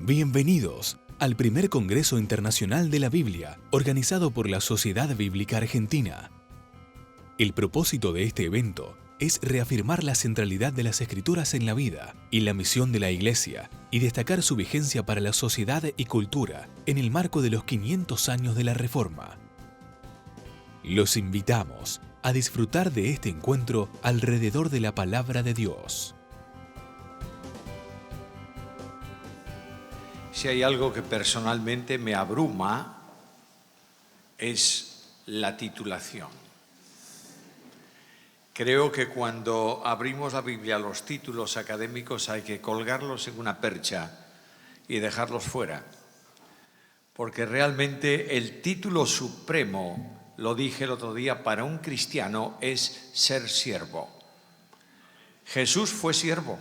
Bienvenidos al primer Congreso Internacional de la Biblia, organizado por la Sociedad Bíblica Argentina. El propósito de este evento es reafirmar la centralidad de las Escrituras en la vida y la misión de la Iglesia y destacar su vigencia para la sociedad y cultura en el marco de los 500 años de la Reforma. Los invitamos a disfrutar de este encuentro alrededor de la Palabra de Dios. Si hay algo que personalmente me abruma, es la titulación. Creo que cuando abrimos la Biblia, los títulos académicos hay que colgarlos en una percha y dejarlos fuera. Porque realmente el título supremo, lo dije el otro día, para un cristiano es ser siervo. Jesús fue siervo.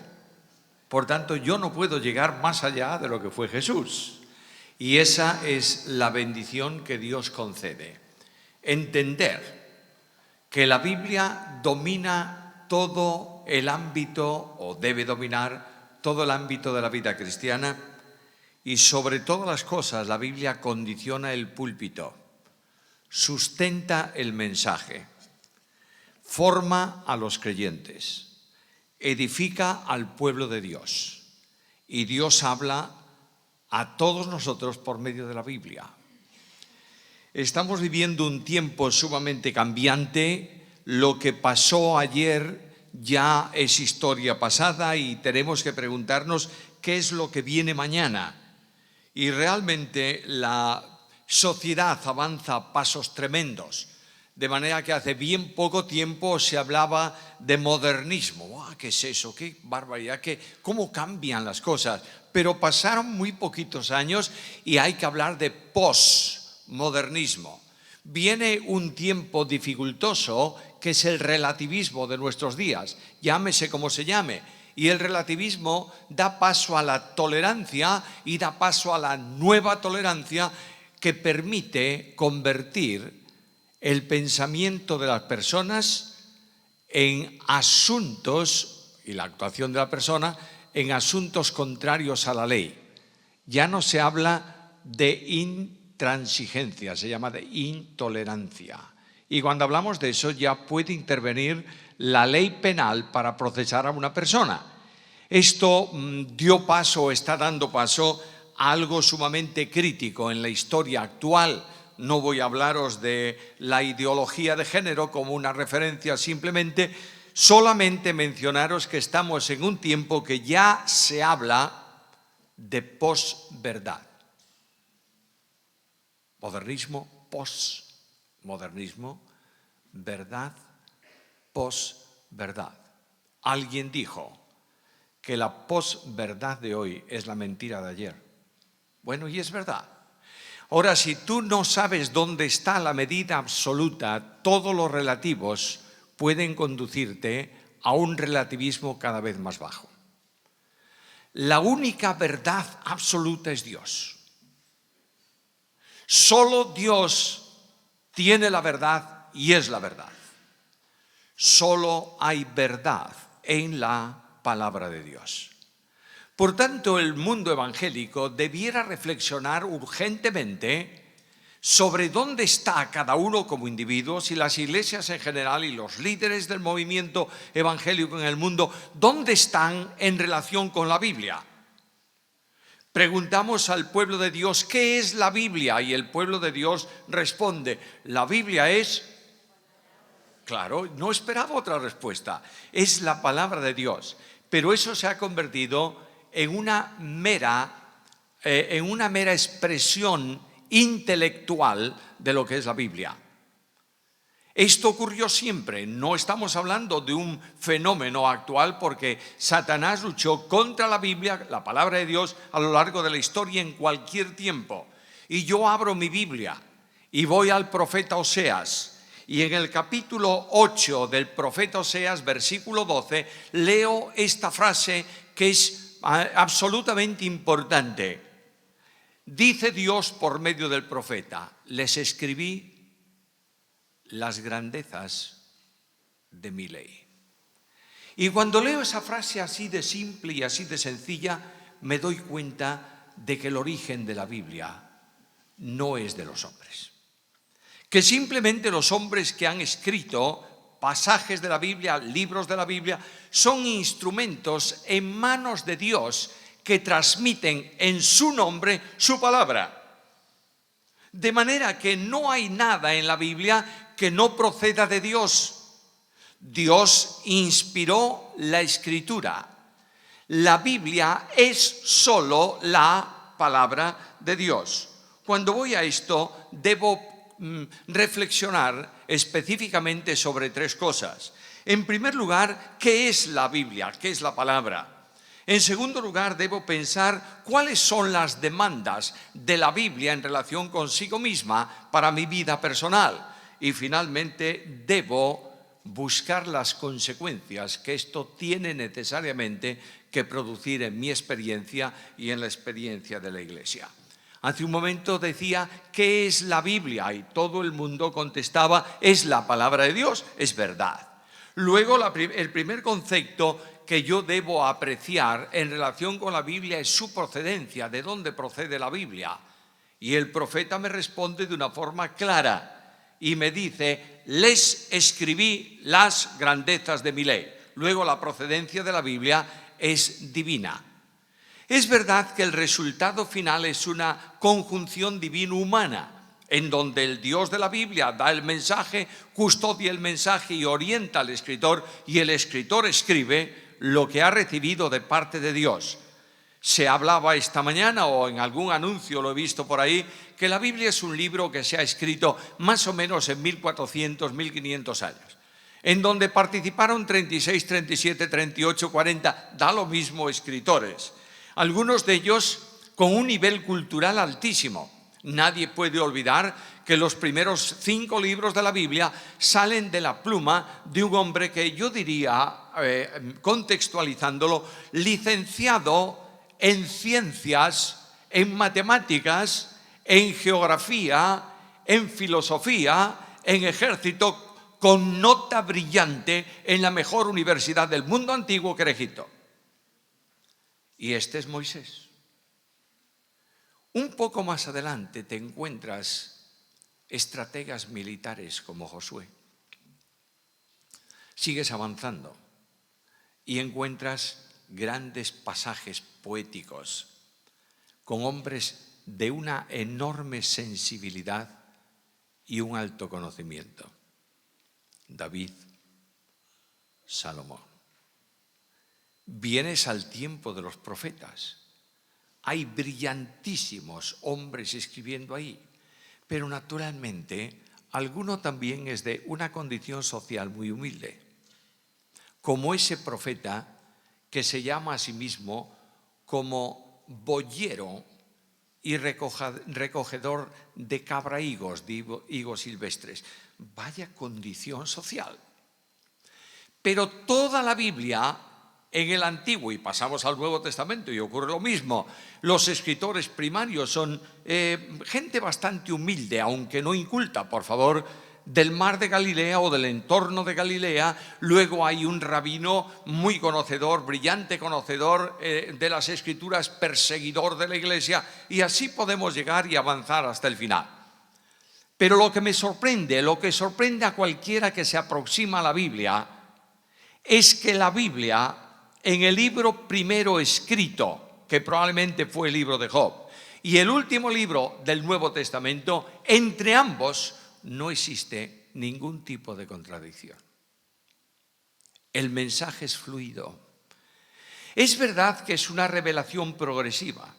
Por tanto, yo no puedo llegar más allá de lo que fue Jesús. Y esa es la bendición que Dios concede. Entender que la Biblia domina todo el ámbito, o debe dominar todo el ámbito de la vida cristiana, y sobre todas las cosas la Biblia condiciona el púlpito, sustenta el mensaje, forma a los creyentes, edifica al pueblo de Dios, y Dios habla a todos nosotros por medio de la Biblia. Estamos viviendo un tiempo sumamente cambiante. Lo que pasó ayer ya es historia pasada y tenemos que preguntarnos qué es lo que viene mañana. Y realmente la sociedad avanza a pasos tremendos. De manera que hace bien poco tiempo se hablaba de modernismo. ¿Qué es eso? ¡Qué barbaridad! ¿Cómo cambian las cosas? Pero pasaron muy poquitos años y hay que hablar de posmodernismo. Viene un tiempo dificultoso que es el relativismo de nuestros días. Llámese como se llame. Y el relativismo da paso a la tolerancia y da paso a la nueva tolerancia que permite convertir el pensamiento de las personas en asuntos, y la actuación de la persona, en asuntos contrarios a la ley. Ya no se habla de intransigencia, se llama de intolerancia. Y cuando hablamos de eso ya puede intervenir la ley penal para procesar a una persona. Esto dio paso o está dando paso a algo sumamente crítico en la historia actual. No voy a hablaros de la ideología de género como una referencia simplemente, solamente mencionaros que estamos en un tiempo que ya se habla de posverdad. Modernismo, posmodernismo, verdad, posverdad. Alguien dijo que la posverdad de hoy es la mentira de ayer. Bueno, y es verdad. Ahora, si tú no sabes dónde está la medida absoluta, todos los relativos pueden conducirte a un relativismo cada vez más bajo. La única verdad absoluta es Dios. Solo Dios tiene la verdad y es la verdad. Solo hay verdad en la palabra de Dios. Por tanto, el mundo evangélico debiera reflexionar urgentemente sobre dónde está cada uno como individuos y las iglesias en general y los líderes del movimiento evangélico en el mundo, dónde están en relación con la Biblia. Preguntamos al pueblo de Dios, ¿qué es la Biblia? Y el pueblo de Dios responde, la Biblia es... Claro, no esperaba otra respuesta, es la palabra de Dios. Pero eso se ha convertido en una mera expresión intelectual de lo que es la Biblia. Esto ocurrió siempre, no estamos hablando de un fenómeno actual porque Satanás luchó contra la Biblia, la palabra de Dios, a lo largo de la historia en cualquier tiempo. Y yo abro mi Biblia y voy al profeta Oseas y en el capítulo 8 del profeta Oseas, versículo 12, leo esta frase que es absolutamente importante. Dice Dios por medio del profeta, les escribí las grandezas de mi ley. Y cuando leo esa frase así de simple y así de sencilla, me doy cuenta de que el origen de la Biblia no es de los hombres. Que simplemente los hombres que han escrito pasajes de la Biblia, libros de la Biblia, son instrumentos en manos de Dios que transmiten en su nombre su palabra. De manera que no hay nada en la Biblia que no proceda de Dios. Dios inspiró la Escritura. La Biblia es solo la palabra de Dios. Cuando voy a esto, debo reflexionar específicamente sobre tres cosas. En primer lugar, ¿qué es la Biblia? ¿Qué es la palabra? En segundo lugar, debo pensar cuáles son las demandas de la Biblia en relación consigo misma para mi vida personal. Y finalmente, debo buscar las consecuencias que esto tiene necesariamente que producir en mi experiencia y en la experiencia de la Iglesia. Hace un momento decía, ¿qué es la Biblia? Y todo el mundo contestaba, es la palabra de Dios, es verdad. Luego, el primer concepto que yo debo apreciar en relación con la Biblia es su procedencia, de dónde procede la Biblia. Y el profeta me responde de una forma clara y me dice, les escribí las grandezas de mi ley. Luego la procedencia de la Biblia es divina. Es verdad que el resultado final es una conjunción divino-humana, en donde el Dios de la Biblia da el mensaje, custodia el mensaje y orienta al escritor, y el escritor escribe lo que ha recibido de parte de Dios. Se hablaba esta mañana, o en algún anuncio lo he visto por ahí, que la Biblia es un libro que se ha escrito más o menos en 1400, 1500 años, en donde participaron 36, 37, 38, 40, da lo mismo escritores. Algunos de ellos con un nivel cultural altísimo. Nadie puede olvidar que los primeros 5 libros de la Biblia salen de la pluma de un hombre que yo diría, contextualizándolo, licenciado en ciencias, en matemáticas, en geografía, en filosofía, en ejército, con nota brillante en la mejor universidad del mundo antiguo, que era Egipto. Y este es Moisés. Un poco más adelante te encuentras estrategas militares como Josué. Sigues avanzando y encuentras grandes pasajes poéticos con hombres de una enorme sensibilidad y un alto conocimiento. David, Salomón. Vienes al tiempo de los profetas. Hay brillantísimos hombres escribiendo ahí, pero naturalmente alguno también es de una condición social muy humilde, como ese profeta que se llama a sí mismo como boyero y recogedor de cabrahigos, de higos silvestres. Vaya condición social. Pero toda la Biblia, en el Antiguo, y pasamos al Nuevo Testamento y ocurre lo mismo, los escritores primarios son gente bastante humilde, aunque no inculta, por favor, del mar de Galilea o del entorno de Galilea. Luego hay un rabino muy conocedor, brillante conocedor de las Escrituras, perseguidor de la Iglesia, y así podemos llegar y avanzar hasta el final. Pero lo que me sorprende, lo que sorprende a cualquiera que se aproxima a la Biblia, es que la Biblia, en el libro primero escrito, que probablemente fue el libro de Job, y el último libro del Nuevo Testamento, entre ambos no existe ningún tipo de contradicción. El mensaje es fluido. Es verdad que es una revelación progresiva.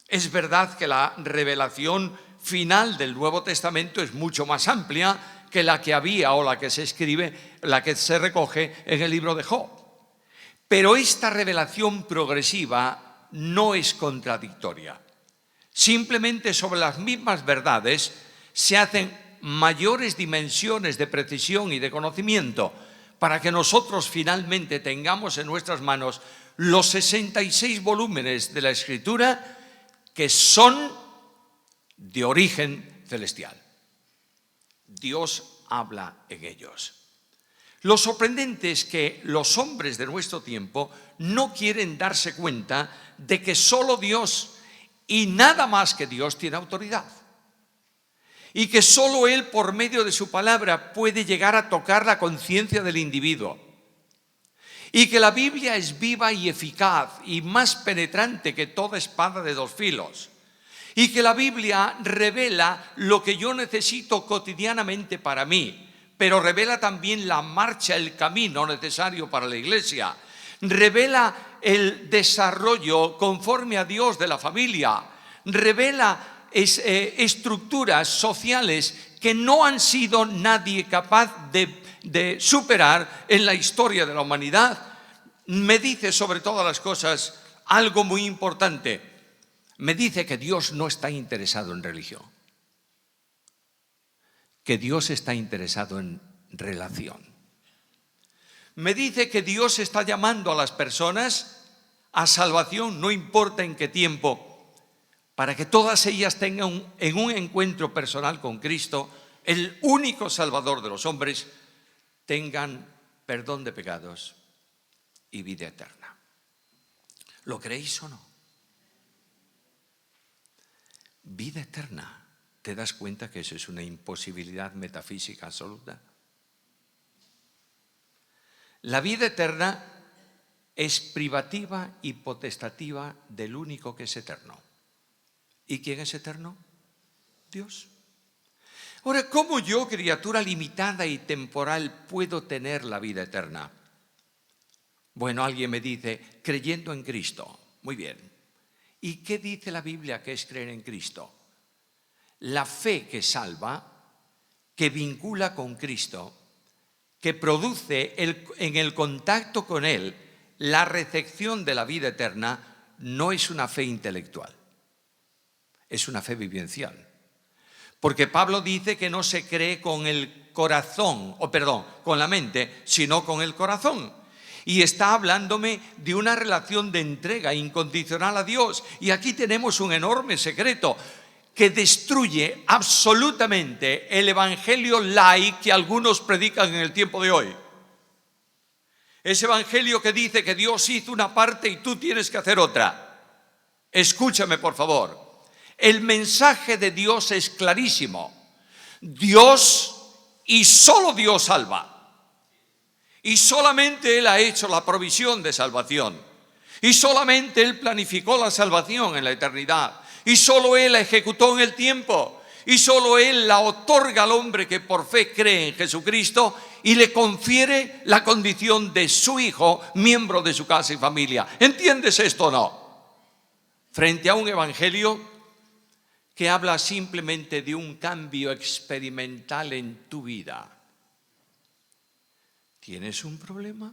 Es verdad que la revelación final del Nuevo Testamento es mucho más amplia que la que había o la que se escribe, la que se recoge en el libro de Job. Pero esta revelación progresiva no es contradictoria. Simplemente sobre las mismas verdades se hacen mayores dimensiones de precisión y de conocimiento para que nosotros finalmente tengamos en nuestras manos los 66 volúmenes de la Escritura que son de origen celestial. Dios habla en ellos. Lo sorprendente es que los hombres de nuestro tiempo no quieren darse cuenta de que solo Dios y nada más que Dios tiene autoridad. Y que solo Él, por medio de su palabra, puede llegar a tocar la conciencia del individuo. Y que la Biblia es viva y eficaz y más penetrante que toda espada de dos filos. Y que la Biblia revela lo que yo necesito cotidianamente para mí, pero revela también la marcha, el camino necesario para la iglesia. Revela el desarrollo conforme a Dios de la familia. Revela estructuras sociales que no han sido nadie capaz de superar en la historia de la humanidad. Me dice sobre todas las cosas algo muy importante. Me dice que Dios no está interesado en religión, que Dios está interesado en relación. Me dice que Dios está llamando a las personas a salvación, no importa en qué tiempo, para que todas ellas tengan en un encuentro personal con Cristo, el único Salvador de los hombres, tengan perdón de pecados y vida eterna. ¿Lo creéis o no? Vida eterna. ¿Te das cuenta que eso es una imposibilidad metafísica absoluta? La vida eterna es privativa y potestativa del único que es eterno. ¿Y quién es eterno? Dios. Ahora, ¿cómo yo, criatura limitada y temporal, puedo tener la vida eterna? Bueno, alguien me dice, creyendo en Cristo. Muy bien. ¿Y qué dice la Biblia que es creer en Cristo? La fe que salva, que vincula con Cristo, que produce en el contacto con Él la recepción de la vida eterna, no es una fe intelectual. Es una fe vivencial. Porque Pablo dice que no se cree con el corazón, con la mente, sino con el corazón. Y está hablándome de una relación de entrega incondicional a Dios. Y aquí tenemos un enorme secreto que destruye absolutamente el evangelio light que algunos predican en el tiempo de hoy. Ese evangelio que dice que Dios hizo una parte y tú tienes que hacer otra. Escúchame, por favor. El mensaje de Dios es clarísimo. Dios y solo Dios salva. Y solamente Él ha hecho la provisión de salvación. Y solamente Él planificó la salvación en la eternidad. Y solo Él la ejecutó en el tiempo. Y solo Él la otorga al hombre que por fe cree en Jesucristo y le confiere la condición de su hijo, miembro de su casa y familia. ¿Entiendes esto o no? Frente a un evangelio que habla simplemente de un cambio experimental en tu vida. ¿Tienes un problema?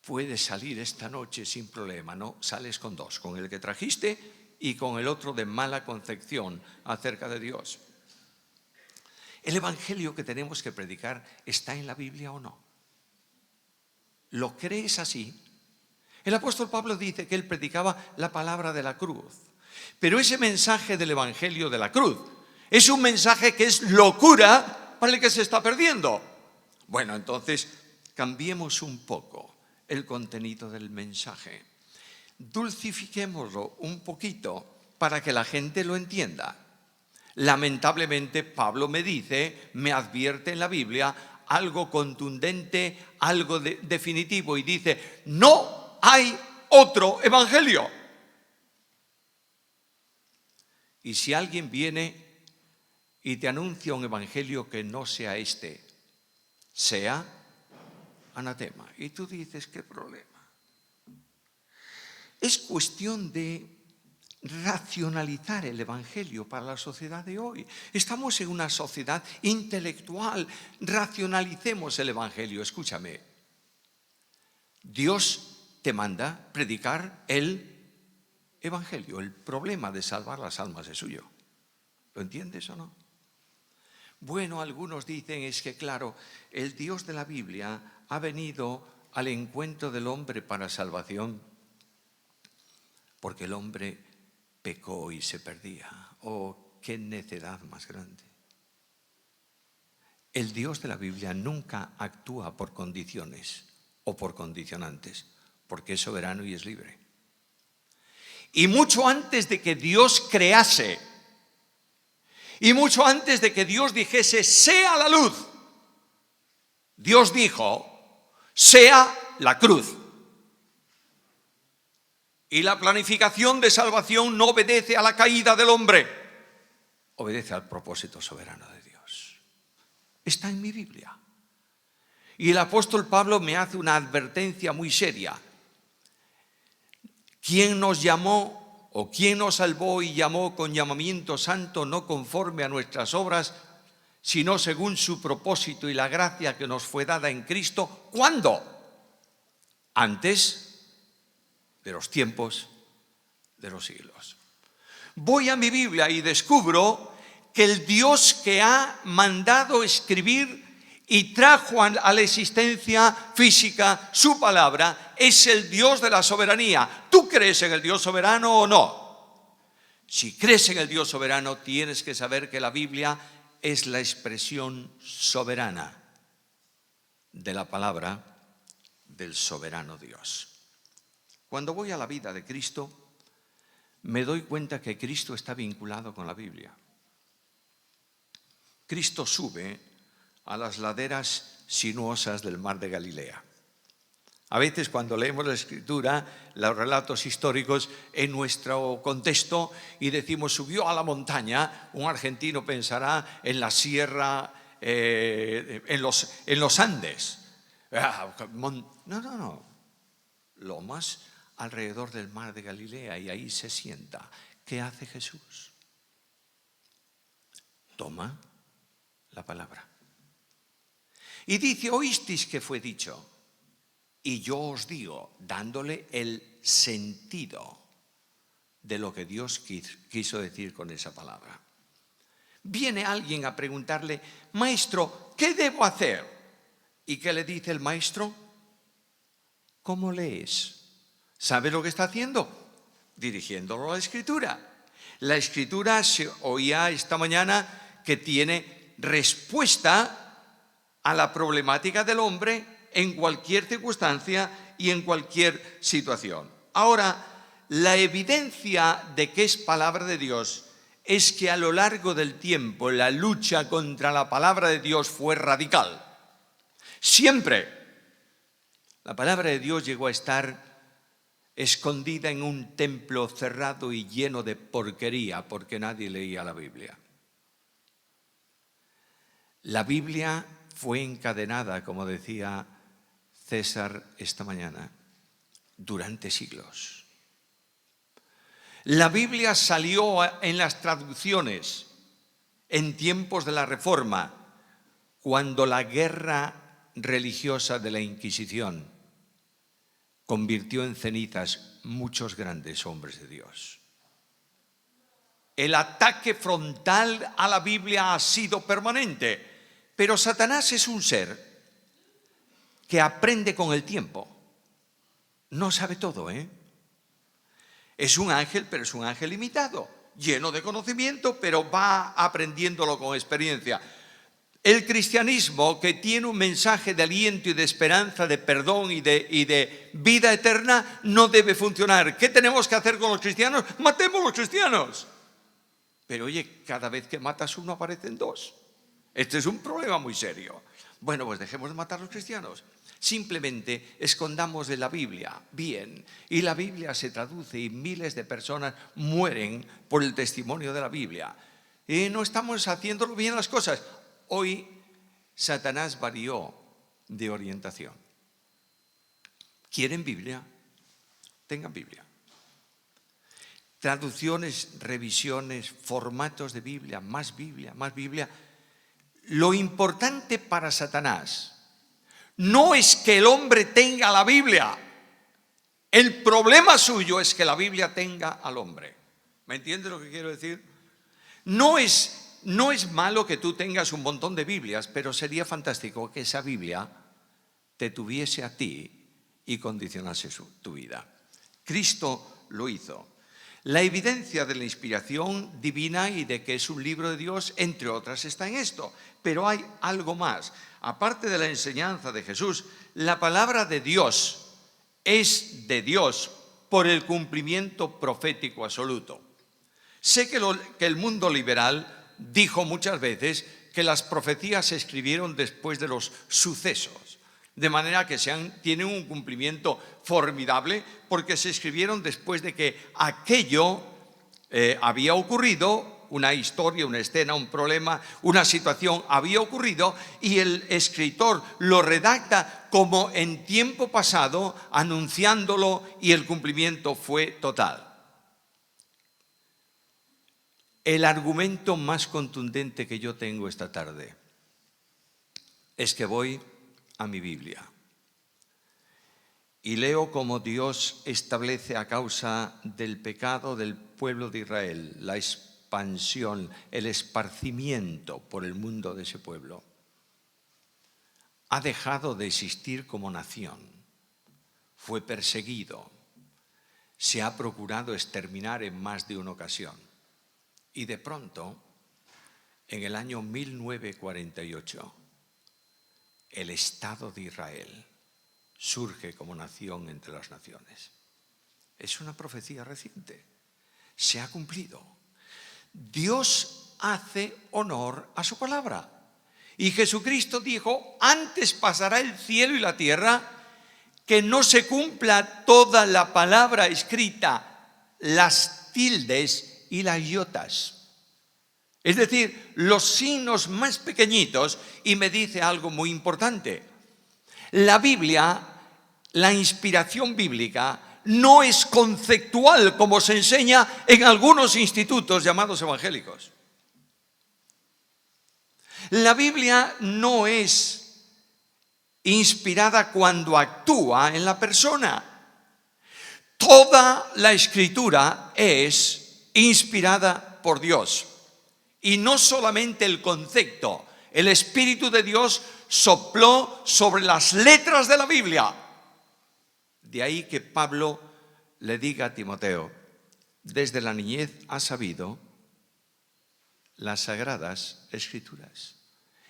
Puedes salir esta noche sin problema, ¿no? Sales con dos, con el que trajiste y con el otro de mala concepción acerca de Dios. ¿El evangelio que tenemos que predicar está en la Biblia o no? ¿Lo crees así? El apóstol Pablo dice que él predicaba la palabra de la cruz. Pero ese mensaje del evangelio de la cruz es un mensaje que es locura para el que se está perdiendo. Bueno, entonces cambiemos un poco el contenido del mensaje. Dulcifiquémoslo un poquito para que la gente lo entienda. Lamentablemente Pablo me advierte en la Biblia algo contundente, algo definitivo y dice, no hay otro evangelio. Y si alguien viene y te anuncia un evangelio que no sea este, sea anatema. Y tú dices, ¿qué problema? Es cuestión de racionalizar el evangelio para la sociedad de hoy. Estamos en una sociedad intelectual. Racionalicemos el evangelio. Escúchame. Dios te manda predicar el evangelio. El problema de salvar las almas es suyo. ¿Lo entiendes o no? Bueno, algunos dicen es que claro, el Dios de la Biblia ha venido al encuentro del hombre para salvación porque el hombre pecó y se perdía. Oh, qué necedad más grande. El Dios de la Biblia nunca actúa por condiciones o por condicionantes, porque es soberano y es libre. Y mucho antes de que Dios crease, y mucho antes de que Dios dijese, sea la luz, Dios dijo, sea la cruz. Y la planificación de salvación no obedece a la caída del hombre, obedece al propósito soberano de Dios. Está en mi Biblia. Y el apóstol Pablo me hace una advertencia muy seria. ¿Quién nos llamó o quién nos salvó y llamó con llamamiento santo, no conforme a nuestras obras, sino según su propósito y la gracia que nos fue dada en Cristo? ¿Cuándo? Antes de los tiempos de los siglos. Voy a mi Biblia y descubro que el Dios que ha mandado escribir y trajo a la existencia física su palabra es el Dios de la soberanía. ¿Tú crees en el Dios soberano o no? Si crees en el Dios soberano, tienes que saber que la Biblia es la expresión soberana de la palabra del soberano Dios. Cuando voy a la vida de Cristo, me doy cuenta que Cristo está vinculado con la Biblia. Cristo sube a las laderas sinuosas del mar de Galilea. A veces cuando leemos la Escritura, los relatos históricos en nuestro contexto y decimos subió a la montaña, un argentino pensará en la sierra, en los Andes. No. Lomas alrededor del mar de Galilea y ahí se sienta. ¿Qué hace Jesús? Toma la palabra. Y dice, oísteis que fue dicho, y yo os digo, dándole el sentido de lo que Dios quiso decir con esa palabra. Viene alguien a preguntarle, maestro, ¿qué debo hacer? ¿Y qué le dice el maestro? ¿Cómo lees? ¿Sabe lo que está haciendo? Dirigiéndolo a la Escritura. La Escritura, se oía esta mañana, que tiene respuesta a la problemática del hombre en cualquier circunstancia y en cualquier situación. Ahora, la evidencia de que es palabra de Dios es que a lo largo del tiempo la lucha contra la palabra de Dios fue radical. Siempre la palabra de Dios llegó a estar escondida en un templo cerrado y lleno de porquería porque nadie leía la Biblia. La Biblia fue encadenada, como decía César esta mañana, durante siglos. La Biblia salió en las traducciones en tiempos de la Reforma, cuando la guerra religiosa de la Inquisición convirtió en cenizas muchos grandes hombres de Dios. El ataque frontal a la Biblia ha sido permanente. Pero Satanás es un ser que aprende con el tiempo. No sabe todo, Es un ángel, pero es un ángel limitado, lleno de conocimiento, pero va aprendiéndolo con experiencia. El cristianismo, que tiene un mensaje de aliento y de esperanza, de perdón y de vida eterna, no debe funcionar. ¿Qué tenemos que hacer con los cristianos? Matemos a los cristianos. Pero oye, cada vez que matas uno aparecen dos. Este es un problema muy serio. Bueno, pues dejemos de matar a los cristianos. Simplemente escondamos de la Biblia bien. Y la Biblia se traduce y miles de personas mueren por el testimonio de la Biblia. Y no estamos haciéndolo bien las cosas. Hoy Satanás varió de orientación. ¿Quieren Biblia? Tengan Biblia. Traducciones, revisiones, formatos de Biblia, más Biblia, más Biblia. Lo importante para Satanás no es que el hombre tenga la Biblia. El problema suyo es que la Biblia tenga al hombre. ¿Me entiendes lo que quiero decir? No es malo que tú tengas un montón de Biblias, pero sería fantástico que esa Biblia te tuviese a ti y condicionase tu vida. Cristo lo hizo. La evidencia de la inspiración divina y de que es un libro de Dios, entre otras, está en esto. Pero hay algo más. Aparte de la enseñanza de Jesús, la palabra de Dios es de Dios por el cumplimiento profético absoluto. Sé que el mundo liberal dijo muchas veces que las profecías se escribieron después de los sucesos, de manera que tienen un cumplimiento formidable porque se escribieron después de que aquello había ocurrido, una historia, una escena, un problema, una situación había ocurrido y el escritor lo redacta como en tiempo pasado, anunciándolo, y el cumplimiento fue total. El argumento más contundente que yo tengo esta tarde es que voy a mi Biblia y leo cómo Dios establece a causa del pecado del pueblo de Israel la expansión, el esparcimiento por el mundo de ese pueblo. Ha dejado de existir como nación, fue perseguido, se ha procurado exterminar en más de una ocasión. Y de pronto, en el año 1948, el Estado de Israel surge como nación entre las naciones. Es una profecía reciente, se ha cumplido. Dios hace honor a su palabra. Y Jesucristo dijo: antes pasará el cielo y la tierra que no se cumpla toda la palabra escrita, las tildes y las iotas. Es decir, los signos más pequeñitos. Y me dice algo muy importante. La Biblia, la inspiración bíblica, no es conceptual como se enseña en algunos institutos llamados evangélicos. La Biblia no es inspirada cuando actúa en la persona. Toda la Escritura es inspirada por Dios. Y no solamente el concepto, el Espíritu de Dios sopló sobre las letras de la Biblia. De ahí que Pablo le diga a Timoteo: desde la niñez has sabido las sagradas escrituras.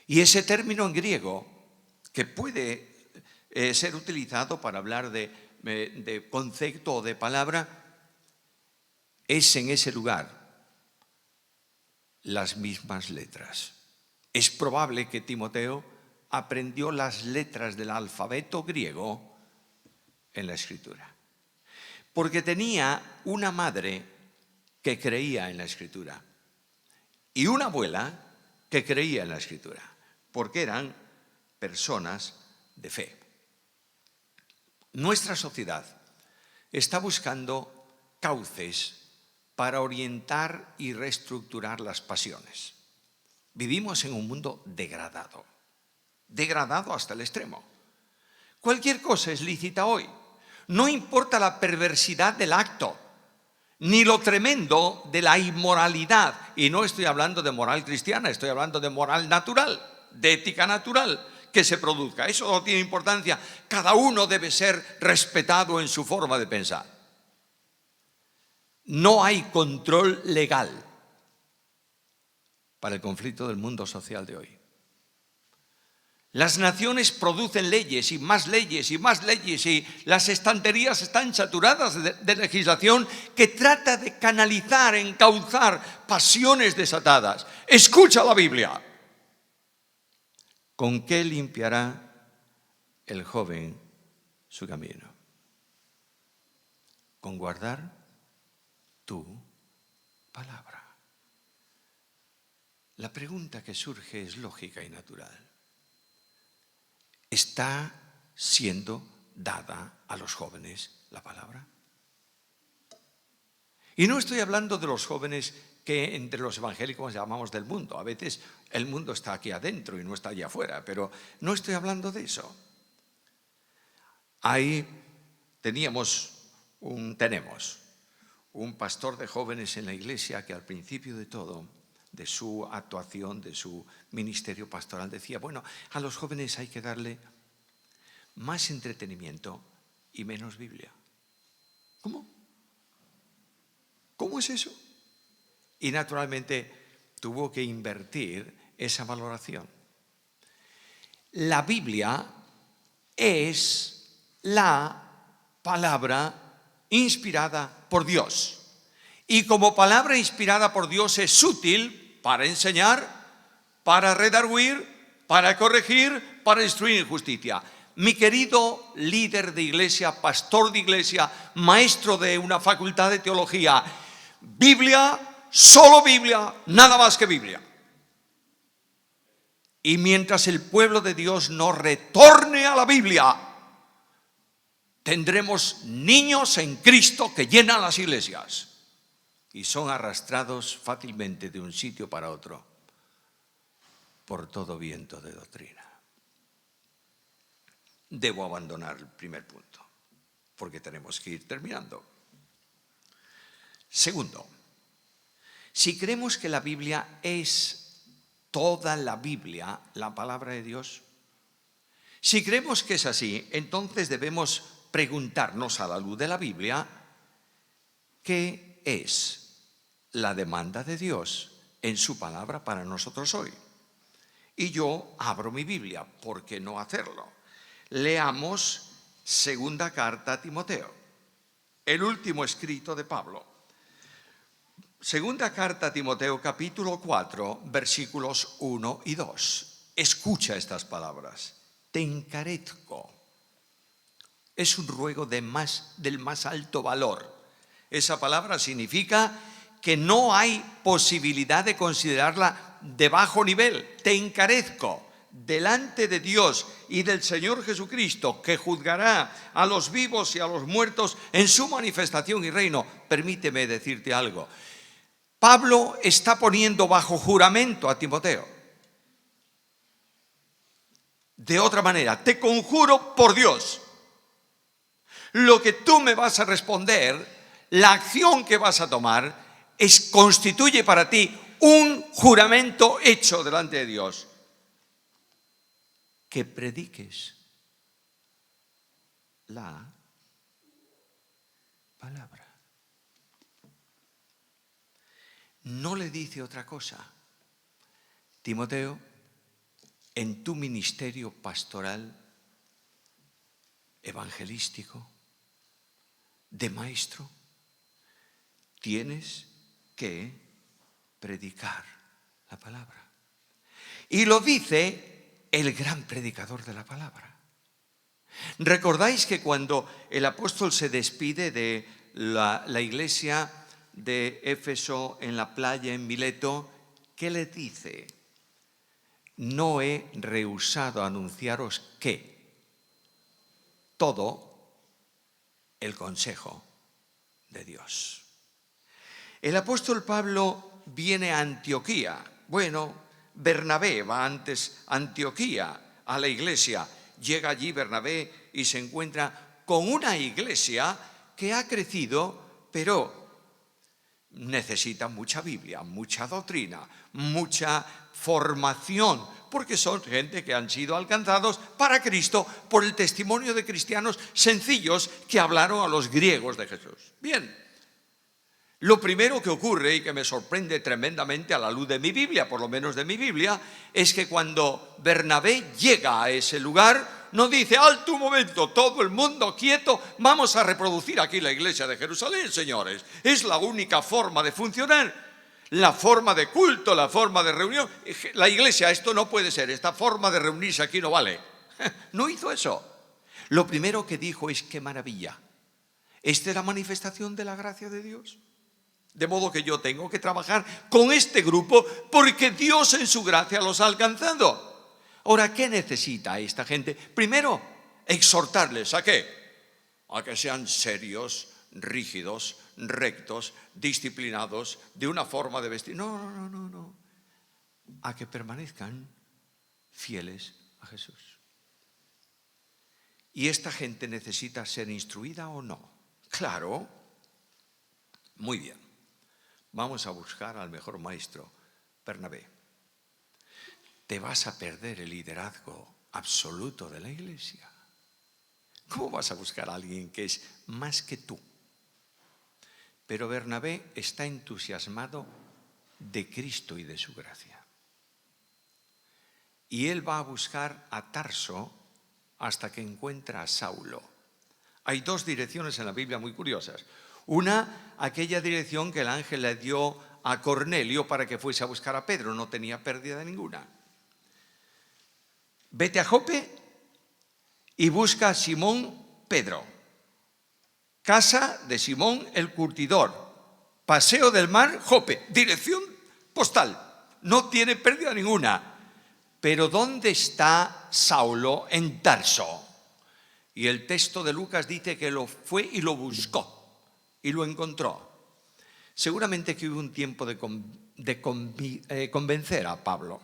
Y ese término en griego, que puede ser utilizado para hablar de concepto o de palabra, es en ese lugar las mismas letras. Es probable que Timoteo aprendió las letras del alfabeto griego en la Escritura, porque tenía una madre que creía en la Escritura y una abuela que creía en la Escritura, porque eran personas de fe. Nuestra sociedad está buscando cauces para orientar y reestructurar las pasiones. Vivimos en un mundo degradado hasta el extremo. Cualquier cosa es lícita hoy. No importa la perversidad del acto, ni lo tremendo de la inmoralidad. Y no estoy hablando de moral cristiana, estoy hablando de moral natural, de ética natural que se produzca. Eso no tiene importancia. Cada uno debe ser respetado en su forma de pensar. No hay control legal para el conflicto del mundo social de hoy. Las naciones producen leyes y más leyes y más leyes, y las estanterías están saturadas de legislación que trata de canalizar, encauzar pasiones desatadas. Escucha la Biblia. ¿Con qué limpiará el joven su camino? Con guardar tu palabra. La pregunta que surge es lógica y natural. ¿Está siendo dada a los jóvenes la palabra? Y no estoy hablando de los jóvenes que entre los evangélicos llamamos del mundo. A veces el mundo está aquí adentro y no está allá afuera, pero no estoy hablando de eso. Ahí tenemos un pastor de jóvenes en la iglesia que al principio de todo, de su actuación, de su ministerio pastoral, decía: bueno, a los jóvenes hay que darle más entretenimiento y menos Biblia. ¿Cómo? ¿Cómo es eso? Y naturalmente tuvo que invertir esa valoración. La Biblia es la palabra inspirada por Dios. Y como palabra inspirada por Dios es útil para enseñar, para redarguir, para corregir, para instruir en justicia. Mi querido líder de iglesia, pastor de iglesia, maestro de una facultad de teología, Biblia, solo Biblia, nada más que Biblia. Y mientras el pueblo de Dios no retorne a la Biblia, tendremos niños en Cristo que llenan las iglesias y son arrastrados fácilmente de un sitio para otro por todo viento de doctrina. Debo abandonar el primer punto, porque tenemos que ir terminando. Segundo, si creemos que la Biblia es toda la Biblia, la palabra de Dios, si creemos que es así, entonces debemos preguntarnos a la luz de la Biblia, ¿qué es la demanda de Dios en su palabra para nosotros hoy? Y yo abro mi Biblia, ¿por qué no hacerlo? Leamos segunda carta a Timoteo, el último escrito de Pablo. Segunda carta a Timoteo, capítulo 4, versículos 1 y 2. Escucha estas palabras. Te encarezco. Es un ruego del más alto valor. Esa palabra significa que no hay posibilidad de considerarla de bajo nivel. Te encarezco delante de Dios y del Señor Jesucristo, que juzgará a los vivos y a los muertos en su manifestación y reino. Permíteme decirte algo. Pablo está poniendo bajo juramento a Timoteo. De otra manera, te conjuro por Dios, lo que tú me vas a responder, la acción que vas a tomar, constituye para ti un juramento hecho delante de Dios. Que prediques la palabra. No le dice otra cosa. Timoteo, en tu ministerio pastoral, evangelístico, de maestro, tienes que predicar la palabra. Y lo dice el gran predicador de la palabra. ¿Recordáis que cuando el apóstol se despide de la iglesia de Éfeso en la playa en Mileto, qué le dice? No he rehusado anunciaros que todo el consejo de Dios. El apóstol Pablo viene a Antioquía. Bueno, Bernabé va antes a Antioquía, a la iglesia. Llega allí Bernabé y se encuentra con una iglesia que ha crecido, pero necesita mucha Biblia, mucha doctrina, mucha formación, porque son gente que han sido alcanzados para Cristo por el testimonio de cristianos sencillos que hablaron a los griegos de Jesús. Bien, lo primero que ocurre y que me sorprende tremendamente a la luz de mi Biblia, por lo menos de mi Biblia, es que cuando Bernabé llega a ese lugar, no dice, alto un momento, todo el mundo quieto, vamos a reproducir aquí la iglesia de Jerusalén, señores. Es la única forma de funcionar, la forma de culto, la forma de reunión. La iglesia, esto no puede ser, esta forma de reunirse aquí no vale. No hizo eso. Lo primero que dijo es, qué maravilla. ¿Esta es la manifestación de la gracia de Dios? De modo que yo tengo que trabajar con este grupo porque Dios en su gracia los ha alcanzado. Ahora, ¿qué necesita esta gente? Primero, exhortarles ¿a qué? A que sean serios, rígidos, rectos, disciplinados, de una forma de vestir. No. A que permanezcan fieles a Jesús. ¿Y esta gente necesita ser instruida o no? Claro. Muy bien. Vamos a buscar al mejor maestro, Bernabé. Te vas a perder el liderazgo absoluto de la iglesia. ¿Cómo vas a buscar a alguien que es más que tú? Pero Bernabé está entusiasmado de Cristo y de su gracia. Y él va a buscar a Tarso hasta que encuentra a Saulo. Hay dos direcciones en la Biblia muy curiosas. Una, aquella dirección que el ángel le dio a Cornelio para que fuese a buscar a Pedro, no tenía pérdida ninguna. Vete a Jope y busca a Simón Pedro, casa de Simón el curtidor, paseo del mar, Jope, dirección postal, no tiene pérdida ninguna. Pero ¿dónde está Saulo? En Tarso. Y el texto de Lucas dice que lo fue y lo buscó y lo encontró. Seguramente que hubo un tiempo de convencer a Pablo.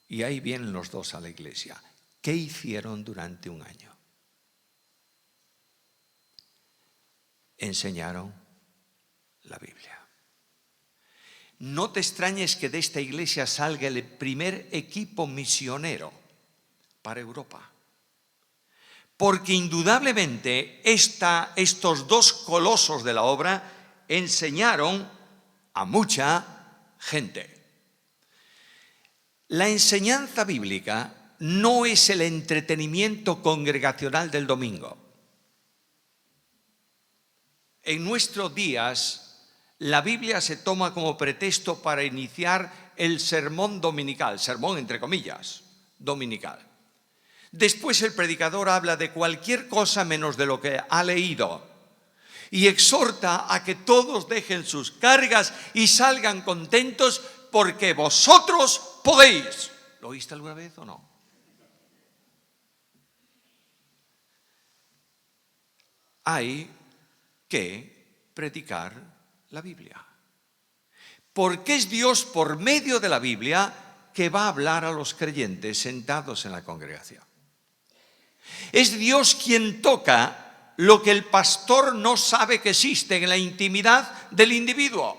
Y ahí vienen los dos a la iglesia. ¿Qué hicieron durante un año? Enseñaron la Biblia. No te extrañes que de esta iglesia salga el primer equipo misionero para Europa. Porque indudablemente estos dos colosos de la obra enseñaron a mucha gente. La enseñanza bíblica no es el entretenimiento congregacional del domingo. En nuestros días, la Biblia se toma como pretexto para iniciar el sermón dominical, sermón entre comillas, dominical. Después el predicador habla de cualquier cosa menos de lo que ha leído y exhorta a que todos dejen sus cargas y salgan contentos porque vosotros podéis. ¿Lo oíste alguna vez o no? Hay que predicar la Biblia. Porque es Dios por medio de la Biblia que va a hablar a los creyentes sentados en la congregación. Es Dios quien toca lo que el pastor no sabe que existe en la intimidad del individuo.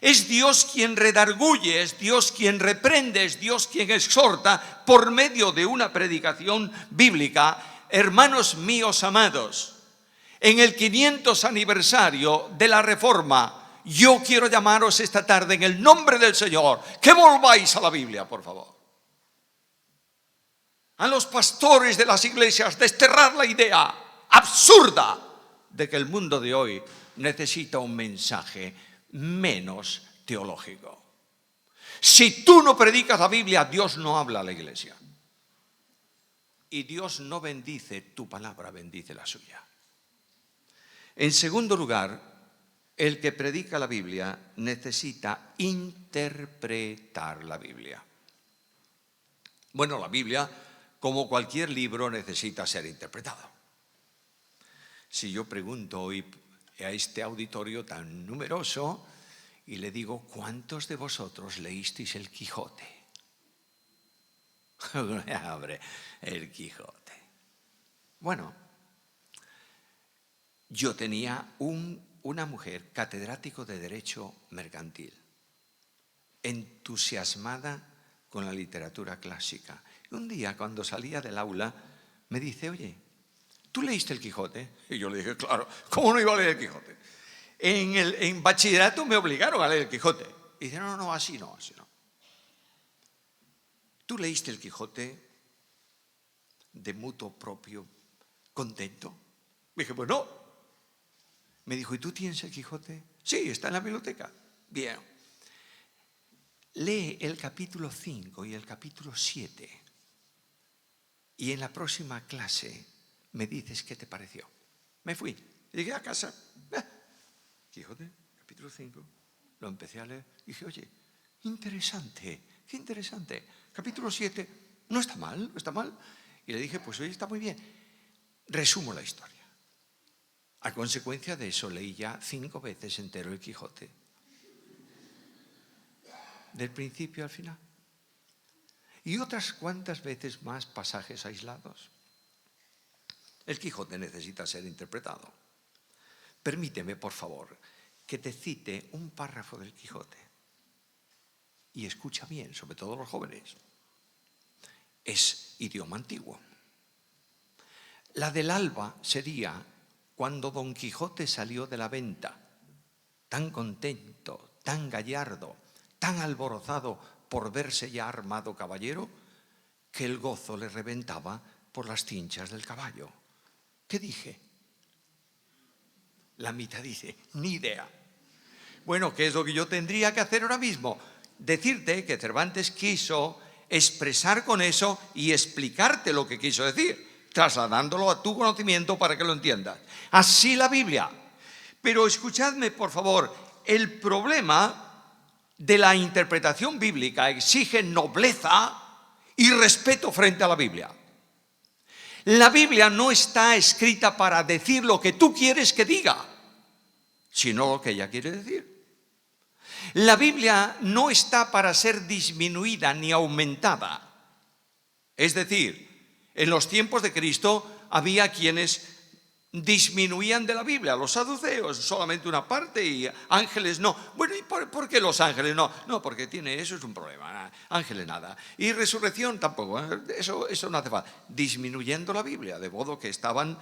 Es Dios quien redarguye, es Dios quien reprende, es Dios quien exhorta por medio de una predicación bíblica. Hermanos míos amados, en el 500 aniversario de la Reforma, yo quiero llamaros esta tarde en el nombre del Señor que volváis a la Biblia, por favor. A los pastores de las iglesias desterrar la idea absurda de que el mundo de hoy necesita un mensaje menos teológico. Si tú no predicas la Biblia, Dios no habla a la iglesia. Y Dios no bendice tu palabra, bendice la suya. En segundo lugar, el que predica la Biblia necesita interpretar la Biblia. Bueno, la Biblia, como cualquier libro, necesita ser interpretado. Si yo pregunto hoy a este auditorio tan numeroso y le digo, ¿cuántos de vosotros leísteis el Quijote? Abre el Quijote. Bueno, yo tenía una mujer catedrático de Derecho Mercantil, entusiasmada con la literatura clásica. Un día, cuando salía del aula, me dice, oye, ¿tú leíste el Quijote? Y yo le dije, claro, ¿cómo no iba a leer el Quijote? En bachillerato me obligaron a leer el Quijote. Y dice, no, así no. ¿Tú leíste el Quijote de mutuo propio, contento? Me dije, pues no. Me dijo, ¿y tú tienes el Quijote? Sí, está en la biblioteca. Bien. Lee el capítulo 5 y el capítulo 7. Y en la próxima clase me dices qué te pareció. Me fui. Llegué a casa. Quijote, capítulo 5. Lo empecé a leer. Dije, oye, interesante, qué interesante. Capítulo 7, no está mal. Y le dije, pues oye, está muy bien. Resumo la historia. A consecuencia de eso leí ya 5 veces entero el Quijote. Del principio al final. Y otras cuantas veces más pasajes aislados. El Quijote necesita ser interpretado. Permíteme, por favor, que te cite un párrafo del Quijote. Y escucha bien, sobre todo los jóvenes. Es idioma antiguo. La del alba sería cuando Don Quijote salió de la venta, tan contento, tan gallardo, tan alborozado por verse ya armado caballero, que el gozo le reventaba por las cinchas del caballo. ¿Qué dije? La mitad dice, ni idea. Bueno, ¿qué es lo que yo tendría que hacer ahora mismo? Decirte que Cervantes quiso expresar con eso y explicarte lo que quiso decir, trasladándolo a tu conocimiento para que lo entiendas. Así la Biblia. Pero escuchadme, por favor, el problema de la interpretación bíblica exige nobleza y respeto frente a la Biblia. La Biblia no está escrita para decir lo que tú quieres que diga, sino lo que ella quiere decir. La Biblia no está para ser disminuida ni aumentada. Es decir, en los tiempos de Cristo había quienes disminuían de la Biblia, los saduceos, solamente una parte, y ángeles no. Bueno, ¿y por qué los ángeles no? No, porque eso es un problema, ángeles nada. Y resurrección tampoco, eso no hace falta. Disminuyendo la Biblia, de modo que estaban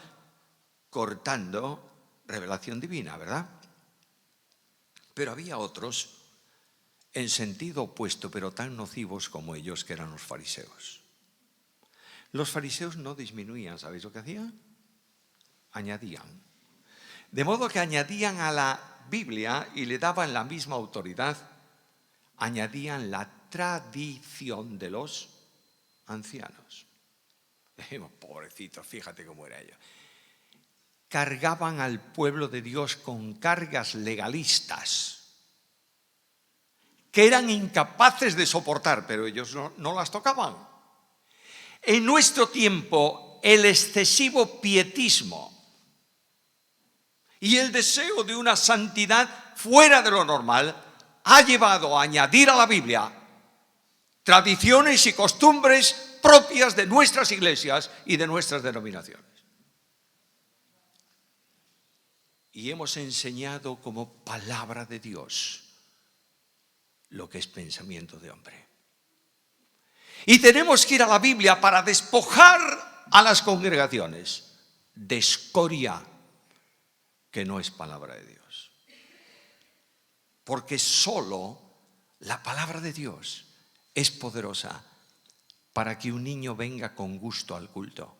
cortando revelación divina, ¿verdad? Pero había otros en sentido opuesto, pero tan nocivos como ellos, que eran los fariseos. Los fariseos no disminuían, ¿sabéis lo que hacían? Añadían. De modo que añadían a la Biblia y le daban la misma autoridad, añadían la tradición de los ancianos. Dijimos, pobrecitos, fíjate cómo era ello. Cargaban al pueblo de Dios con cargas legalistas que eran incapaces de soportar, pero ellos no las tocaban. En nuestro tiempo, el excesivo pietismo y el deseo de una santidad fuera de lo normal ha llevado a añadir a la Biblia tradiciones y costumbres propias de nuestras iglesias y de nuestras denominaciones. Y hemos enseñado como palabra de Dios lo que es pensamiento de hombre. Y tenemos que ir a la Biblia para despojar a las congregaciones de escoria que no es palabra de Dios. Porque solo la palabra de Dios es poderosa para que un niño venga con gusto al culto,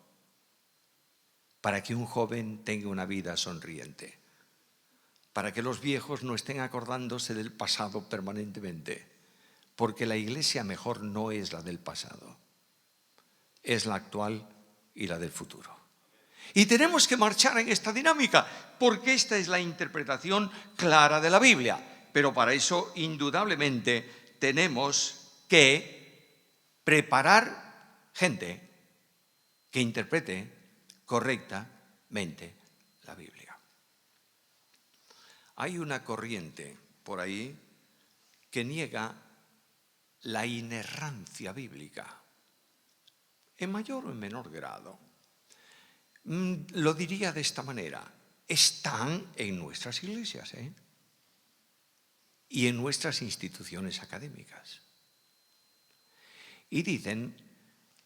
para que un joven tenga una vida sonriente, para que los viejos no estén acordándose del pasado permanentemente, porque la iglesia mejor no es la del pasado, es la actual y la del futuro. Y tenemos que marchar en esta dinámica, porque esta es la interpretación clara de la Biblia. Pero para eso, indudablemente, tenemos que preparar gente que interprete correctamente la Biblia. Hay una corriente por ahí que niega la inerrancia bíblica, en mayor o en menor grado. Lo diría de esta manera: están en nuestras iglesias, y en nuestras instituciones académicas. Y dicen,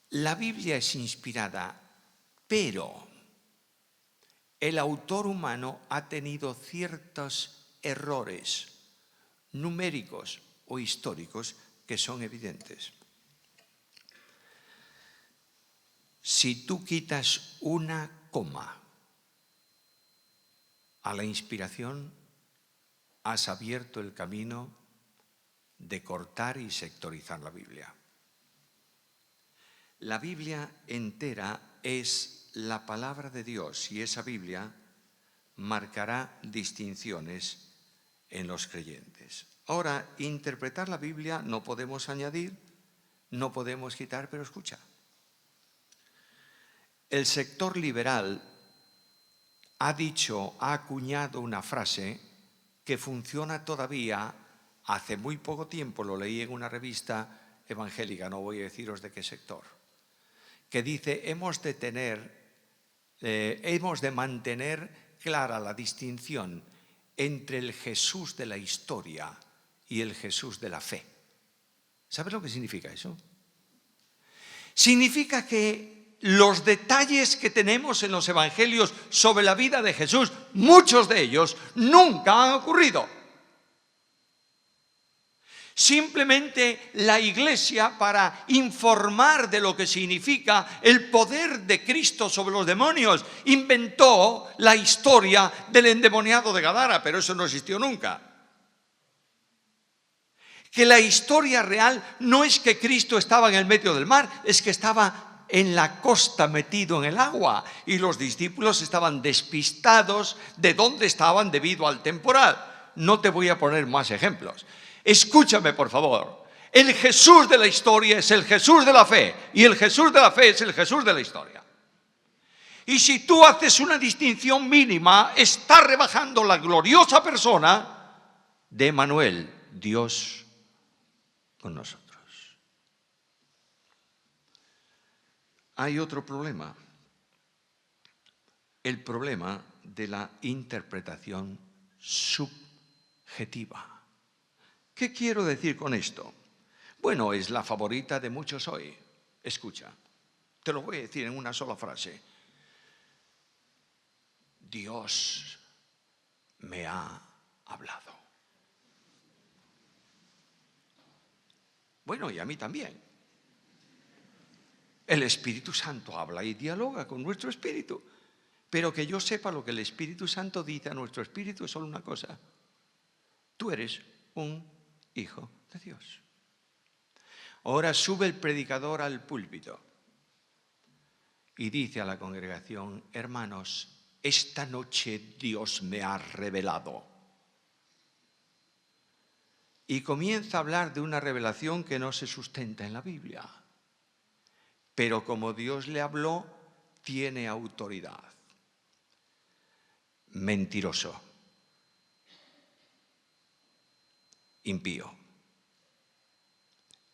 la Biblia es inspirada, pero el autor humano ha tenido ciertos errores numéricos o históricos que son evidentes. Si tú quitas una coma a la inspiración, has abierto el camino de cortar y sectorizar la Biblia. La Biblia entera es la palabra de Dios y esa Biblia marcará distinciones en los creyentes. Ahora, interpretar la Biblia no podemos añadir, no podemos quitar, pero escucha. El sector liberal ha acuñado una frase que funciona todavía. Hace muy poco tiempo lo leí en una revista evangélica, no voy a deciros de qué sector, que dice: hemos de mantener clara la distinción entre el Jesús de la historia y el Jesús de la fe. ¿Sabes lo que significa eso? Significa que los detalles que tenemos en los evangelios sobre la vida de Jesús, muchos de ellos nunca han ocurrido. Simplemente la Iglesia, para informar de lo que significa el poder de Cristo sobre los demonios, inventó la historia del endemoniado de Gadara, pero eso no existió nunca. Que la historia real no es que Cristo estaba en el medio del mar, es que estaba en la costa metido en el agua y los discípulos estaban despistados de dónde estaban debido al temporal. No te voy a poner más ejemplos. Escúchame, por favor. El Jesús de la historia es el Jesús de la fe y el Jesús de la fe es el Jesús de la historia. Y si tú haces una distinción mínima, estás rebajando la gloriosa persona de Emmanuel, Dios con nosotros. Hay otro problema, el problema de la interpretación subjetiva. ¿Qué quiero decir con esto? Bueno, es la favorita de muchos hoy. Escucha, te lo voy a decir en una sola frase. Dios me ha hablado. Bueno, y a mí también. El Espíritu Santo habla y dialoga con nuestro espíritu. Pero que yo sepa lo que el Espíritu Santo dice a nuestro espíritu es solo una cosa. Tú eres un hijo de Dios. Ahora sube el predicador al púlpito y dice a la congregación: hermanos, esta noche Dios me ha revelado. Y comienza a hablar de una revelación que no se sustenta en la Biblia. Pero como Dios le habló, tiene autoridad. Mentiroso. Impío.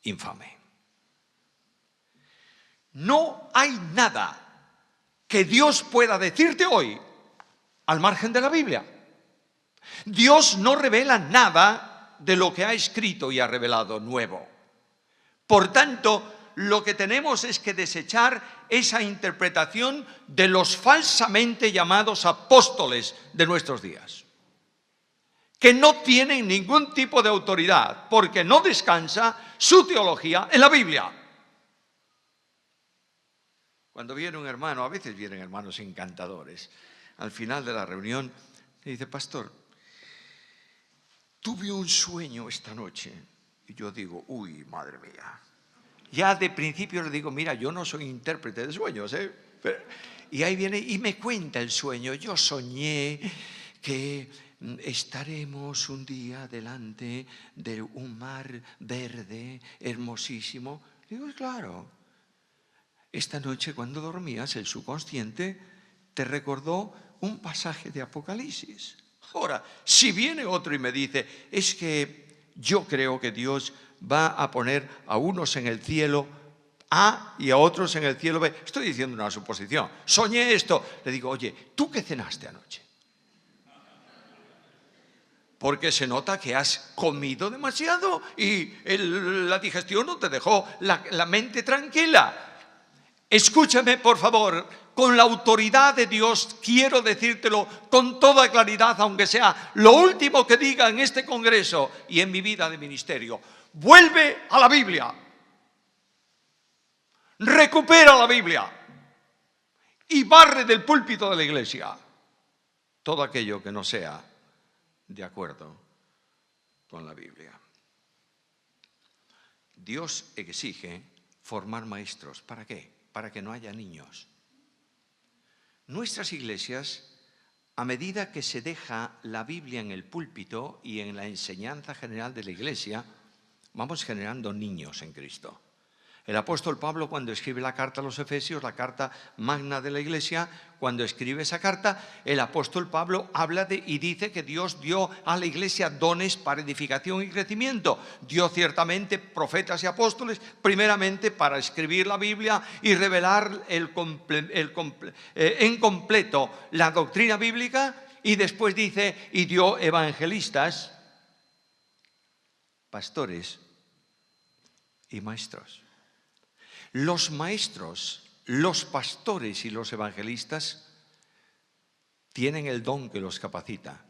Infame. No hay nada que Dios pueda decirte hoy al margen de la Biblia. Dios no revela nada de lo que ha escrito y ha revelado nuevo. Por tanto, lo que tenemos es que desechar esa interpretación de los falsamente llamados apóstoles de nuestros días, que no tienen ningún tipo de autoridad, porque no descansa su teología en la Biblia. Cuando viene un hermano, a veces vienen hermanos encantadores, al final de la reunión, me dice: pastor, tuve un sueño esta noche. Y yo digo: uy, madre mía. Ya de principio le digo: mira, yo no soy intérprete de sueños, y ahí viene y me cuenta el sueño. Yo soñé que estaremos un día delante de un mar verde hermosísimo. Digo: claro. Esta noche, cuando dormías, el subconsciente te recordó un pasaje de Apocalipsis. Ahora, si viene otro y me dice: es que yo creo que Dios va a poner a unos en el cielo A y a otros en el cielo B. Estoy diciendo una suposición. Soñé esto. Le digo: oye, ¿tú qué cenaste anoche? Porque se nota que has comido demasiado y la digestión no te dejó la mente tranquila. Escúchame, por favor, con la autoridad de Dios quiero decírtelo con toda claridad, aunque sea lo último que diga en este congreso y en mi vida de ministerio. Vuelve a la Biblia. Recupera la Biblia. Y barre del púlpito de la iglesia todo aquello que no sea de acuerdo con la Biblia. Dios exige formar maestros. ¿Para qué? Para que no haya niños. Nuestras iglesias, a medida que se deja la Biblia en el púlpito y en la enseñanza general de la iglesia, vamos generando niños en Cristo. El apóstol Pablo, cuando escribe la carta a los Efesios, la carta magna de la iglesia, cuando escribe esa carta, el apóstol Pablo habla y dice que Dios dio a la iglesia dones para edificación y crecimiento. Dio ciertamente profetas y apóstoles, primeramente para escribir la Biblia y revelar en completo la doctrina bíblica, y después dice: y dio evangelistas, pastores y maestros. Los maestros, los pastores y los evangelistas tienen el don que los capacita,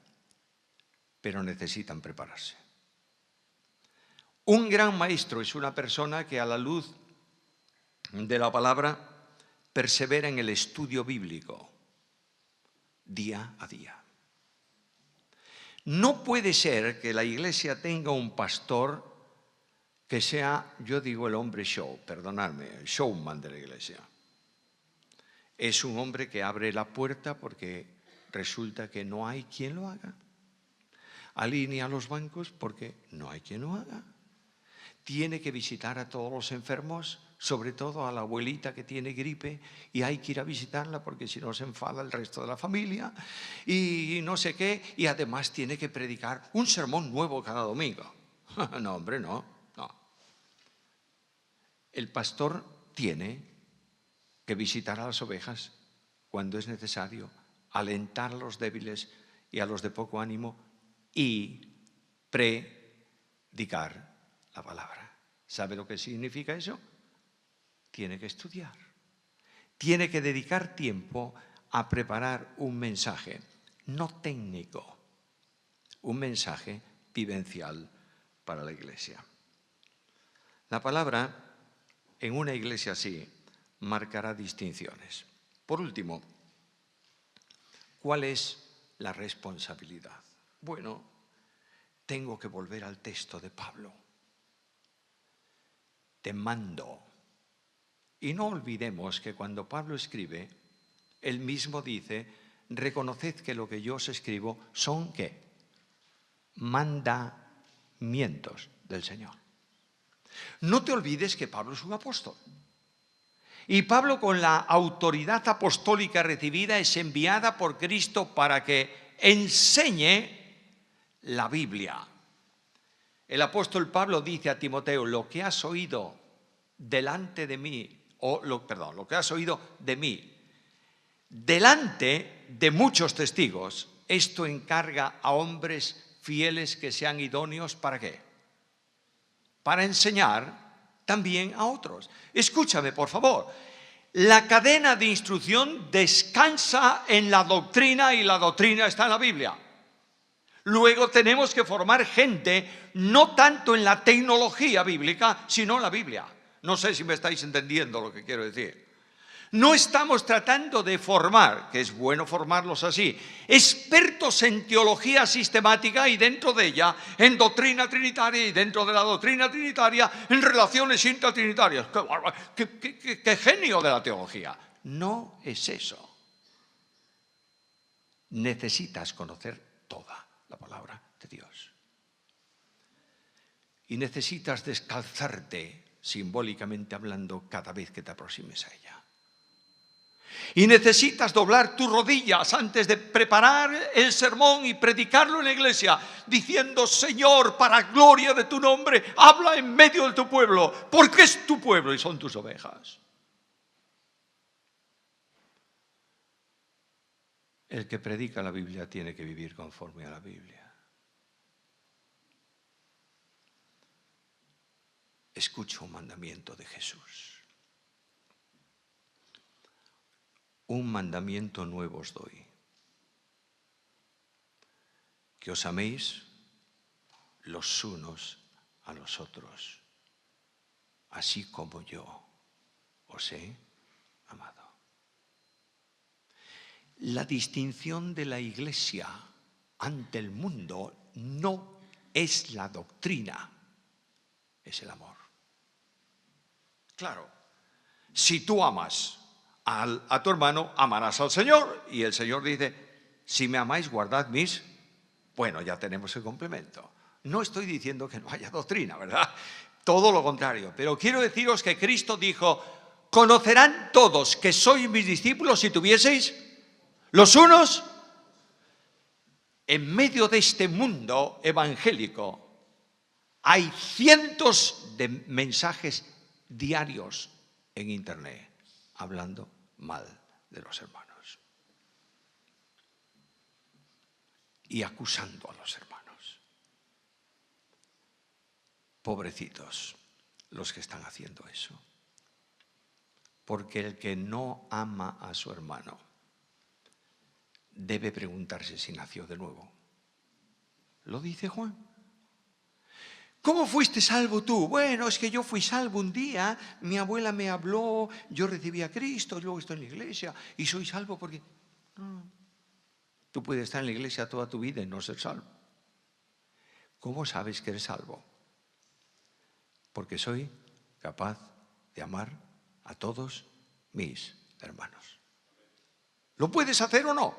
pero necesitan prepararse. Un gran maestro es una persona que a la luz de la palabra persevera en el estudio bíblico día a día. No puede ser que la iglesia tenga un pastor que sea, yo digo, el hombre show, perdonadme, el showman de la iglesia. Es un hombre que abre la puerta porque resulta que no hay quien lo haga. Alinea los bancos porque no hay quien lo haga. Tiene que visitar a todos los enfermos, sobre todo a la abuelita que tiene gripe, y hay que ir a visitarla porque si no se enfada el resto de la familia y no sé qué, y además tiene que predicar un sermón nuevo cada domingo. No, hombre, no. El pastor tiene que visitar a las ovejas cuando es necesario, alentar a los débiles y a los de poco ánimo y predicar la palabra. ¿Sabe lo que significa eso? Tiene que estudiar. Tiene que dedicar tiempo a preparar un mensaje, no técnico, un mensaje vivencial para la iglesia. La palabra en una iglesia así marcará distinciones. Por último, ¿cuál es la responsabilidad? Bueno, tengo que volver al texto de Pablo. Te mando. Y no olvidemos que cuando Pablo escribe, él mismo dice, reconoced que lo que yo os escribo son, ¿qué? Mandamientos del Señor. No te olvides que Pablo es un apóstol. Y Pablo, con la autoridad apostólica recibida, es enviada por Cristo para que enseñe la Biblia. El apóstol Pablo dice a Timoteo, lo que has oído delante de mí, lo que has oído de mí, delante de muchos testigos, esto encarga a hombres fieles que sean idóneos, ¿para qué? Para enseñar también a otros. Escúchame, por favor. La cadena de instrucción descansa en la doctrina y la doctrina está en la Biblia. Luego tenemos que formar gente no tanto en la tecnología bíblica, sino en la Biblia. No sé si me estáis entendiendo lo que quiero decir. No estamos tratando de formar, que es bueno formarlos así, expertos en teología sistemática y dentro de ella en doctrina trinitaria y dentro de la doctrina trinitaria en relaciones intratrinitarias. ¡Qué genio de la teología! No es eso. Necesitas conocer toda la palabra de Dios. Y necesitas descalzarte, simbólicamente hablando, cada vez que te aproximes a ella. Y necesitas doblar tus rodillas antes de preparar el sermón y predicarlo en la iglesia, diciendo, Señor, para gloria de tu nombre, habla en medio de tu pueblo, porque es tu pueblo y son tus ovejas. El que predica la Biblia tiene que vivir conforme a la Biblia. Escucha un mandamiento de Jesús. Un mandamiento nuevo os doy, que os améis los unos a los otros, así como yo os he amado. La distinción de la iglesia ante el mundo no es la doctrina, es el amor. Claro, si tú amas a tu hermano, amarás al Señor. Y el Señor dice, si me amáis, guardad mis... Bueno, ya tenemos el complemento. No estoy diciendo que no haya doctrina, ¿verdad? Todo lo contrario. Pero quiero deciros que Cristo dijo, conocerán todos que sois mis discípulos si tuvieseis los unos. En medio de este mundo evangélico hay cientos de mensajes diarios en internet hablando mal de los hermanos y acusando a los hermanos. Pobrecitos los que están haciendo eso, porque el que no ama a su hermano debe preguntarse si nació de nuevo. Lo dice Juan. ¿Cómo fuiste salvo tú? Bueno, es que yo fui salvo un día, mi abuela me habló, yo recibí a Cristo, luego estoy en la iglesia y soy salvo porque... No. Tú puedes estar en la iglesia toda tu vida y no ser salvo. ¿Cómo sabes que eres salvo? Porque soy capaz de amar a todos mis hermanos. ¿Lo puedes hacer o no?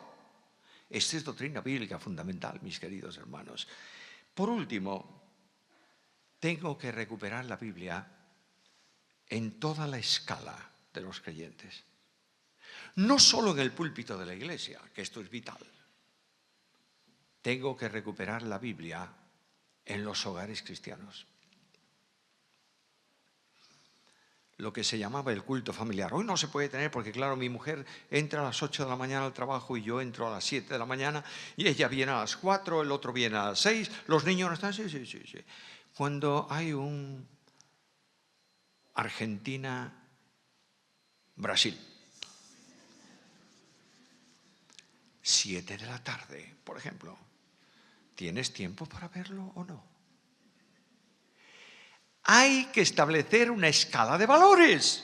Esta es doctrina bíblica fundamental, mis queridos hermanos. Por último, tengo que recuperar la Biblia en toda la escala de los creyentes. No solo en el púlpito de la iglesia, que esto es vital. Tengo que recuperar la Biblia en los hogares cristianos. Lo que se llamaba el culto familiar. Hoy no se puede tener porque, claro, mi mujer entra a las 8 de la mañana al trabajo y yo entro a las 7 de la mañana y ella viene a las 4, el otro viene a las 6, los niños no están... Sí. Cuando hay un Argentina-Brasil, 7 de la tarde, por ejemplo, ¿tienes tiempo para verlo o no? Hay que establecer una escala de valores.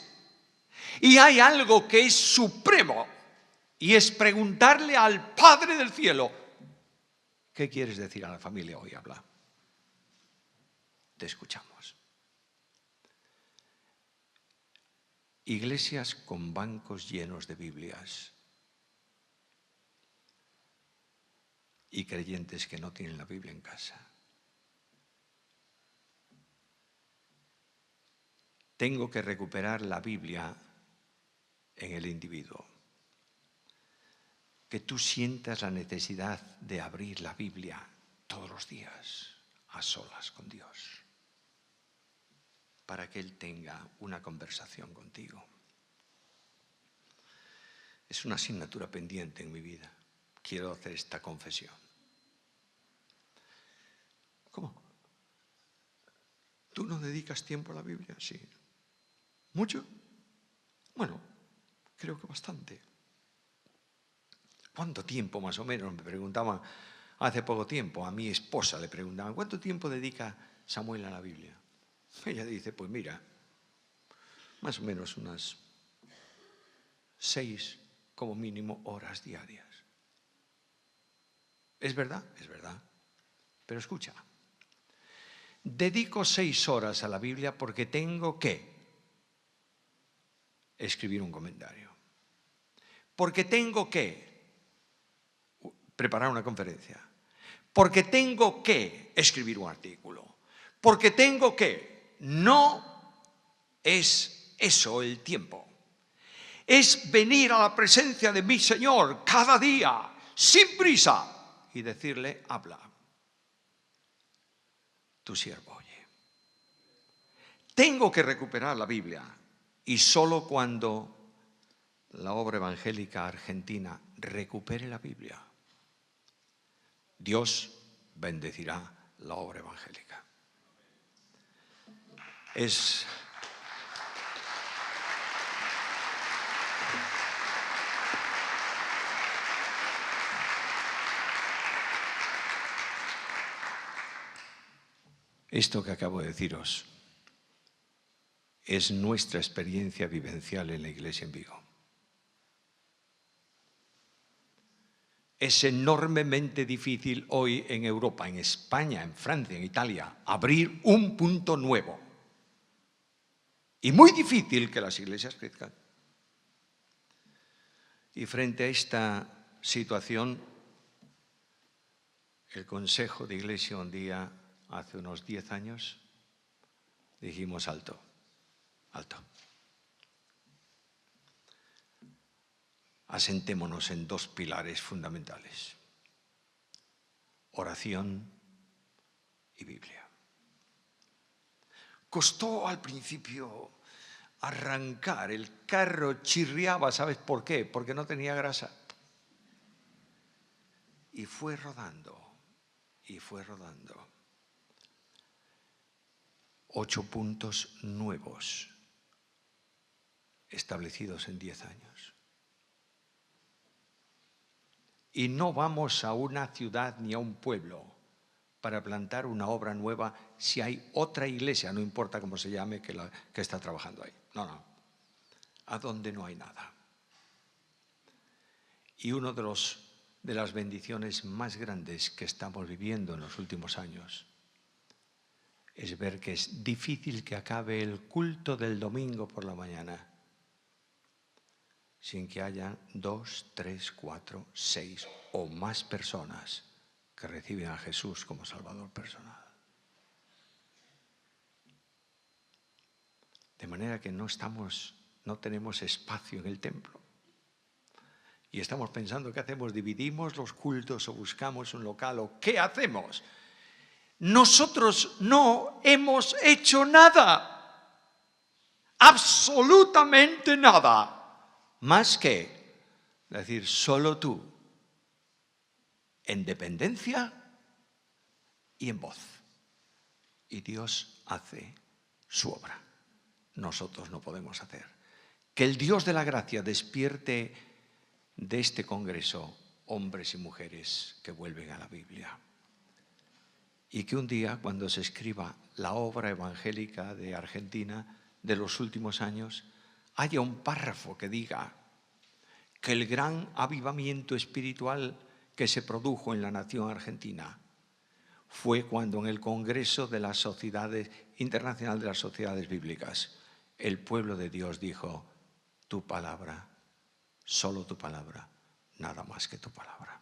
Y hay algo que es supremo, y es preguntarle al Padre del cielo, ¿qué quieres decir a la familia hoy? Habla. Te escuchamos. Iglesias con bancos llenos de Biblias y creyentes que no tienen la Biblia en casa. Tengo que recuperar la Biblia en el individuo. Que tú sientas la necesidad de abrir la Biblia todos los días a solas con Dios, para que Él tenga una conversación contigo. Es una asignatura pendiente en mi vida. Quiero hacer esta confesión. ¿Cómo? ¿Tú no dedicas tiempo a la Biblia? Sí. ¿Mucho? Bueno, creo que bastante. ¿Cuánto tiempo más o menos? Me preguntaban hace poco tiempo, a mi esposa le preguntaban, ¿cuánto tiempo dedica Samuel a la Biblia? Ella dice, pues mira, más o menos unas 6 como mínimo horas diarias. ¿Es verdad? Es verdad. Pero escucha, dedico 6 horas a la Biblia porque tengo que escribir un comentario. Porque tengo que preparar una conferencia. Porque tengo que escribir un artículo. Porque tengo que... No es eso el tiempo. Es venir a la presencia de mi Señor cada día, sin prisa, y decirle, habla. Tu siervo oye. Tengo que recuperar la Biblia. Y solo cuando la obra evangélica argentina recupere la Biblia, Dios bendecirá la obra evangélica. Esto que acabo de deciros es nuestra experiencia vivencial en la iglesia en Vigo. Es enormemente difícil hoy en Europa, en España, en Francia, en Italia, abrir un punto nuevo. Y muy difícil que las iglesias crezcan. Y frente a esta situación, el Consejo de Iglesia un día, hace unos 10 años, dijimos alto, alto. Asentémonos en 2 pilares fundamentales: oración y Biblia. Costó al principio arrancar, el carro chirriaba, ¿sabes por qué? Porque no tenía grasa. Y fue rodando, y fue rodando. 8 puntos nuevos establecidos en 10 años. Y no vamos a una ciudad ni a un pueblo, para plantar una obra nueva si hay otra iglesia, no importa cómo se llame, que está trabajando ahí. No. A donde no hay nada. Y uno de las bendiciones más grandes que estamos viviendo en los últimos años es ver que es difícil que acabe el culto del domingo por la mañana sin que haya 2, 3, 4, 6 o más personas que reciben a Jesús como Salvador personal. De manera que no tenemos espacio en el templo. Y estamos pensando, ¿qué hacemos? ¿Dividimos los cultos o buscamos un local? ¿O qué hacemos? Nosotros no hemos hecho nada. Absolutamente nada. Más que decir, solo tú. En dependencia y en voz. Y Dios hace su obra. Nosotros no podemos hacer. Que el Dios de la gracia despierte de este congreso hombres y mujeres que vuelven a la Biblia. Y que un día, cuando se escriba la obra evangélica de Argentina de los últimos años, haya un párrafo que diga que el gran avivamiento espiritual que se produjo en la nación argentina fue cuando en el Congreso de las Sociedades Internacional de las Sociedades Bíblicas el pueblo de Dios dijo: tu palabra, solo tu palabra, nada más que tu palabra.